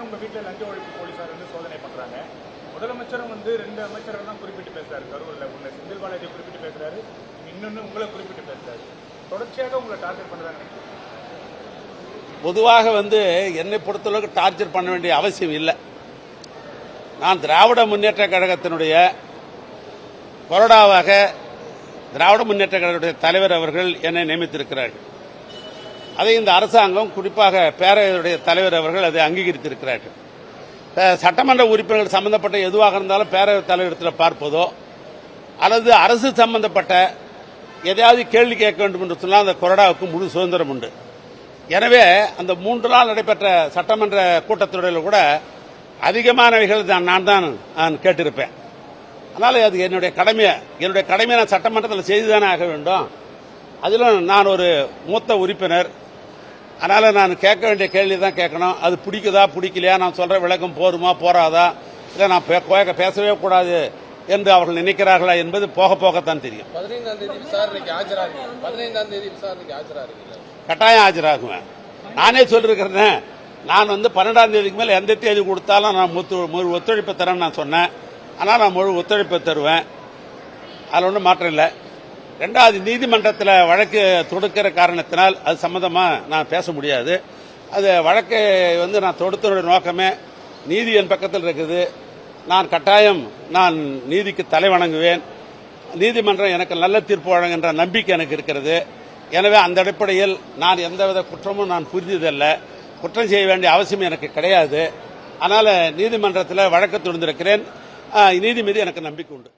உங்க வீட்டில் லஞ்ச ஒழிப்பு போலீசார் சோதனை பண்றாங்க. முதலமைச்சரும் 2 அமைச்சர்கள் தான் குறிப்பிட்டு பேசுறாரு. கரூர்ல ஒண்ணு செந்தில் பாலாஜி குறிப்பிட்டு பேசுறாரு, இன்னொன்னு உங்களை குறிப்பிட்டு பேசுறாரு. தொடர்ச்சியாக உங்களை டார்கெட் பண்றாங்க. பொதுவாக என்னை பொறுத்தளவுக்கு டார்ச்சர் பண்ண வேண்டிய அவசியம் இல்லை. நான் திராவிட முன்னேற்ற கழகத்தினுடைய கொறடாவாக திராவிட முன்னேற்ற கழகத்துடைய தலைவர் அவர்கள் என்னை நியமித்திருக்கிறார்கள். அதை இந்த அரசாங்கம், குறிப்பாக பேரவையுடைய தலைவர் அவர்கள் அதை அங்கீகரித்திருக்கிறார்கள். சட்டமன்ற உறுப்பினர்கள் சம்பந்தப்பட்ட எதுவாக இருந்தாலும் பேரவைத் தலைவரிடத்தில் பார்ப்பதோ அல்லது அரசு சம்பந்தப்பட்ட எதையாவது கேள்வி கேட்க வேண்டும் என்று சொன்னால் அந்த கொறடாவுக்கு முழு சுதந்திரம் உண்டு. எனவே அந்த 3 நாள் நடைபெற்ற சட்டமன்ற கூட்டத்தொடரில் கூட அதிகமானவைகள் நான் கேட்டிருப்பேன். அதனால அது என்னுடைய கடமையை நான் சட்டமன்றத்தில் செய்துதானே ஆக வேண்டும். அதிலும் நான் ஒரு மூத்த உறுப்பினர். அதனால நான் கேட்க வேண்டிய கேள்வி தான் கேட்கணும். அது பிடிக்குதா பிடிக்கலையா, நான் சொல்ற விளக்கம் போருமா போறாதா, இல்லை நான் பேசவே கூடாது என்று அவர்கள் நினைக்கிறார்களா என்பது போக போகத்தான் தெரியும். 15ஆம் தேதி விசாரணைக்கு ஆஜராகுங்க. கட்டாயம் ஆஜராகுவேன். நானே சொல்லிருக்கிறேன். நான் 12ஆம் தேதிக்கு மேல எந்த தேதி கொடுத்தாலும் நான் முழு ஒத்துழைப்பு தரேன்னு நான் சொன்னேன். ஆனால் நான் முழு ஒத்துழைப்பு தருவேன். அதில் ஒன்றும் மாற்றம் இல்லை. 2வது, நீதிமன்றத்தில் வழக்கு தொடுக்கிற காரணத்தினால் அது சம்பந்தமா நான் பேச முடியாது. அது வழக்கை நான் தொடுத்தனுடைய நோக்கமே நீதி என் பக்கத்தில் இருக்குது. நான் கட்டாயம் நீதிக்கு தலை வணங்குவேன். நீதிமன்றம் எனக்கு நல்ல தீர்ப்பு வழங்குகின்ற நம்பிக்கை எனக்கு இருக்கிறது. எனவே அந்த அடிப்படையில் நான் எந்தவித குற்றமும் நான் புரிந்ததில்ல. குற்றம் செய்ய வேண்டிய அவசியம் எனக்கு கிடையாது. அதனால நீதிமன்றத்தில் வழக்கு தொடுத்திருக்கிறேன். நீதி மீது எனக்கு நம்பிக்கை உண்டு.